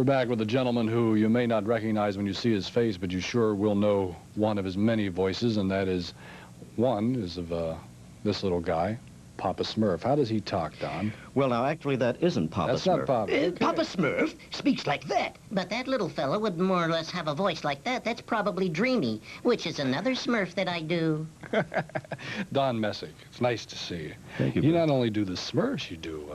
back with a gentleman who you may not recognize when you see his face, but you sure will know one of his many voices, and that is one is of this little guy, Papa Smurf. How does he talk, Don? Well, now, actually, that isn't Papa That's Smurf. not Papa. Okay. Papa Smurf speaks like that. But that little fella would more or less have a voice like that. That's probably Dreamy, which is another Smurf that I do. Don Messick, it's nice to see you. Thank you. You not only do the Smurfs, you do,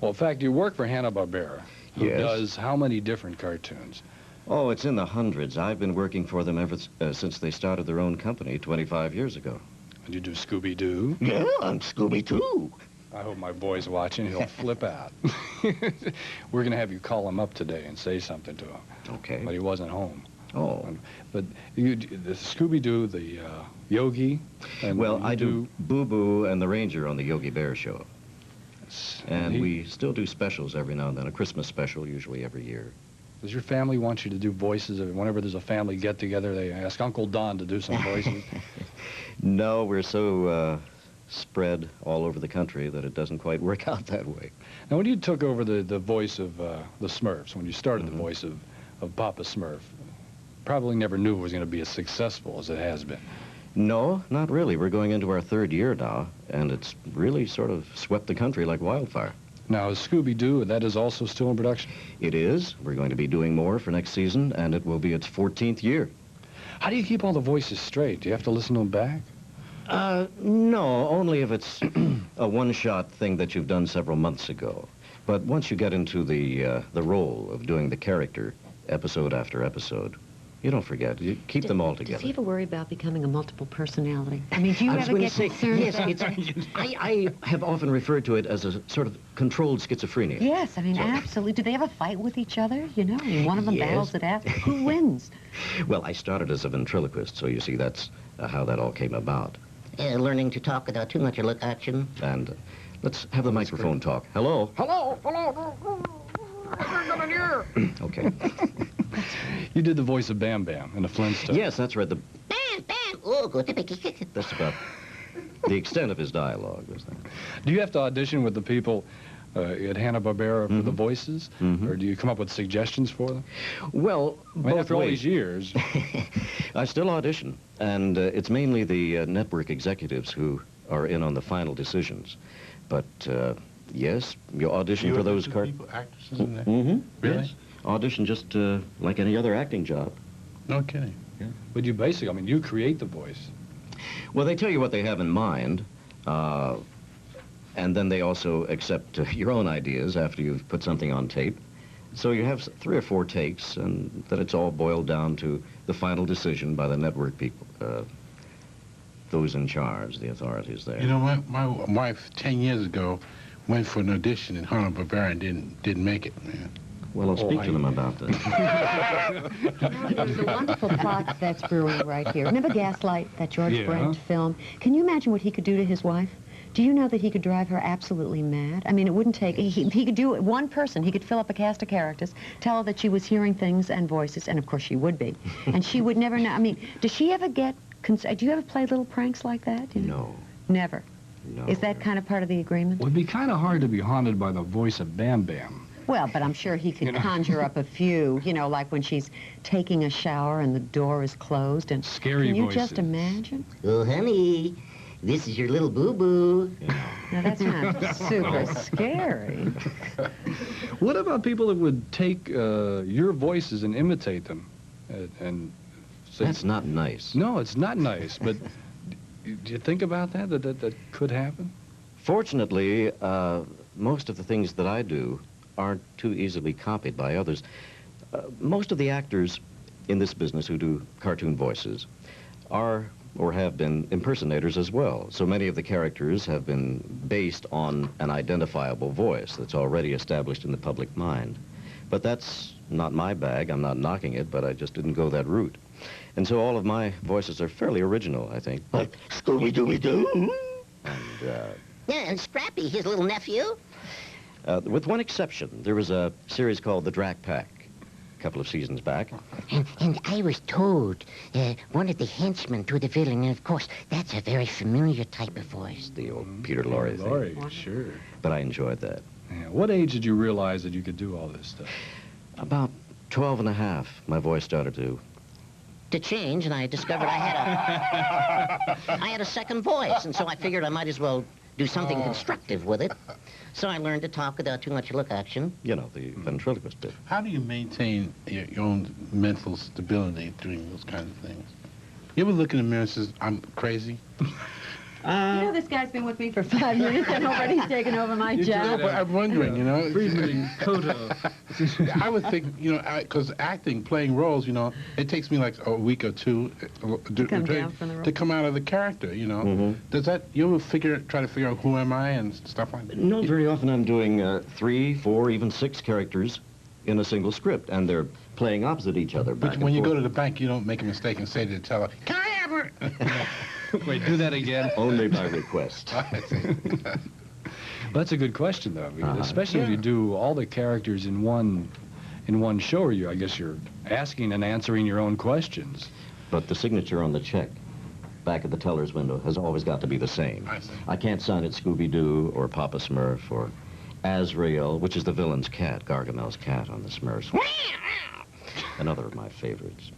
well, in fact, you work for Hanna-Barbera, who Yes. does how many different cartoons? Oh, it's in the hundreds. I've been working for them ever since they started their own company 25 years ago. And you do Scooby-Doo. Yeah, I'm Scooby-Doo. I hope my boy's watching. He'll flip out. We're going to have you call him up today and say something to him. Okay. But he wasn't home. Oh. But the Scooby-Doo, the Yogi, and Well, you I do Boo Boo and the Ranger on the Yogi Bear show. And we still do specials every now and then, a Christmas special usually every year. Does your family want you to do voices? Whenever there's a family get-together, they ask Uncle Don to do some voices? No, we're so spread all over the country that it doesn't quite work out that way. Now, when you took over the voice of the Smurfs, when you started the voice of Papa Smurf, probably never knew it was going to be as successful as it has been. No, not really. We're going into our third year now, and it's really sort of swept the country like wildfire. Now, is Scooby-Doo, that is also still in production? It is. We're going to be doing more for next season, and it will be its 14th year. How do you keep all the voices straight? Do you have to listen to them back? No, only if it's a one-shot thing that you've done several months ago. But once you get into the role of doing the character, episode after episode, you don't forget. You keep them all together. Does he ever worry about becoming a multiple personality? I mean, do you I was ever going get to say, concerned yes, about... I have often referred to it as a sort of controlled schizophrenia. Yes, I mean, So- absolutely. Do they ever fight with each other? You know, I mean, one of them Yes. battles it out. Who wins? Well, I started as a ventriloquist, so you see that's how that all came about. Learning to talk without too much action. And let's have the microphone talk. Hello? Hello, hello. Okay. You did the voice of Bam Bam in the Flintstones. Yes, that's right. Bam, bam. Oh, go to picky. That's about the extent of his dialogue, was that. Do you have to audition with the people at Hanna-Barbera for the voices? Mhm. Or do you come up with suggestions for them? Well, I mean, both after all ways. these years. I still audition, and it's mainly the network executives who are in on the final decisions. But, yes, you audition for those actresses in there? Mm-hmm. Really? Yes. Audition just like any other acting job. No kidding. But you basically, I mean, you create the voice. Well, they tell you what they have in mind, and then they also accept your own ideas after you've put something on tape. So you have 3 or 4 takes, and then it's all boiled down to the final decision by the network people, those in charge, the authorities there. You know, my wife 10 years ago went for an audition in Hanna-Barbera and didn't make it, man. Well, I'll speak to them about that. There's a wonderful plot that's brewing right here. Remember Gaslight, that George Yeah. Brent film? Can you imagine what he could do to his wife? Do you know that he could drive her absolutely mad? I mean, it wouldn't take... He could do it, one person. He could fill up a cast of characters, tell her that she was hearing things and voices, and of course she would be. And she would never know... I mean, does she ever get... Do you ever play little pranks like that? You know? No. Never. No. Is that kind of part of the agreement? It would be kind of hard to be haunted by the voice of Bam Bam. Well, but I'm sure he could You know. conjure up a few, you know, like when she's taking a shower and the door is closed. And Scary can you voices. just imagine? Oh, honey, this is your little boo-boo. Now, that's not super scary. What about people that would take your voices and imitate them? And say, That's not nice. No, it's not nice, but do you think about that could happen? Fortunately, most of the things that I do aren't too easily copied by others. Most of the actors in this business who do cartoon voices are or have been impersonators as well. So many of the characters have been based on an identifiable voice that's already established in the public mind. But that's not my bag. I'm not knocking it, but I just didn't go that route. And so all of my voices are fairly original, I think. Like Scooby-Doo-Doo. And, Yeah, and Scrappy, his little nephew. with one exception, there was a series called The Drac Pack a couple of seasons back. And I was told one of the henchmen to the villain, and of course, that's a very familiar type of voice. The old Peter Lorre thing. Lorre, sure. But I enjoyed that. Yeah. What age did you realize that you could do all this stuff? About 12 and a half, my voice started to change, and I discovered I had a second voice, and so I figured I might as well do something constructive with it. So I learned to talk without too much look action. you know, the ventriloquist bit. How do you maintain your own mental stability doing those kinds of things? You ever look in the mirror and says, I'm crazy? You know, this guy's been with me for 5 minutes and already taken over my No, job. but I'm wondering, you know. Freezing Koto. I would think, you know, because acting, playing roles, you know, it takes me like a week or two Come down from the role. to come out of the character, you know. Mm-hmm. Does that, you ever try to figure out who am I and stuff like that? No, very often I'm doing 3, 4, even 6 characters in a single script, and they're playing opposite each other. But when you go to the bank, you don't make a mistake and say to the teller, can I have her? Wait, do that again. Only by request. I see. That's a good question, though, because especially if you do all the characters in one show, or I guess you're asking and answering your own questions. But the signature on the check back at the teller's window has always got to be the same. I see. I can't sign it Scooby-Doo or Papa Smurf or Azrael, which is the villain's cat, Gargamel's cat on the Smurfs. Another of my favorites.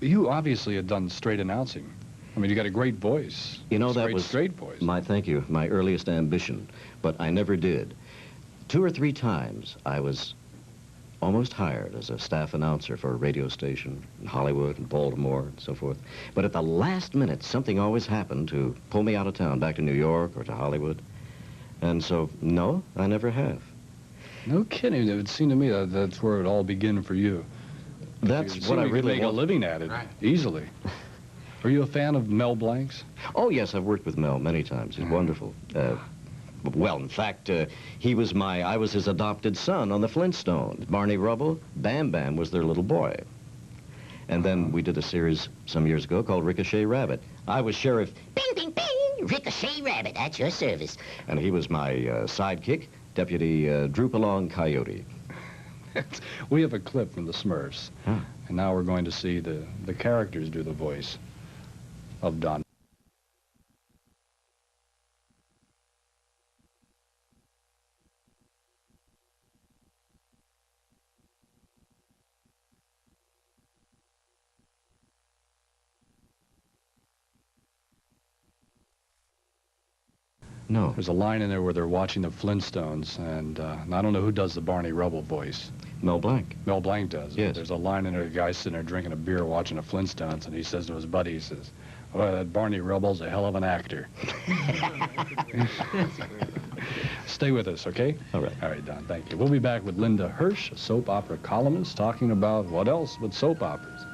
You obviously had done straight announcing. I mean, you got a great voice. You know, that was straight voice. thank you, my earliest ambition, but I never did. 2 or 3 times I was almost hired as a staff announcer for a radio station in Hollywood and Baltimore and so forth. But at the last minute, something always happened to pull me out of town, back to New York or to Hollywood. And so, no, I never have. No kidding. It would seem to me that that's where it all began for you. That's It what seemed I you could really make a want. living at it Right. easily. Are you a fan of Mel Blanc's? Oh, yes, I've worked with Mel many times. He's wonderful. Well, in fact, I was his adopted son on the Flintstones. Barney Rubble, Bam Bam was their little boy. And then we did a series some years ago called Ricochet Rabbit. I was Sheriff, Bing, bing, bing! Ricochet Rabbit, at your service. and he was my sidekick, Deputy Droop-Along Coyote. We have a clip from the Smurfs, Huh. and now we're going to see the characters do the voice of Don. No. There's a line in there where they're watching the Flintstones, and I don't know who does the Barney Rubble voice. Mel Blanc. Mel Blanc does. Yes. There's a line in there, the guy's sitting there drinking a beer watching the Flintstones, and he says to his buddy, he says, well, that Barney Rubble's a hell of an actor. Stay with us, okay? All right. All right, Don, thank you. We'll be back with Linda Hirsch, a soap opera columnist, talking about what else but soap operas.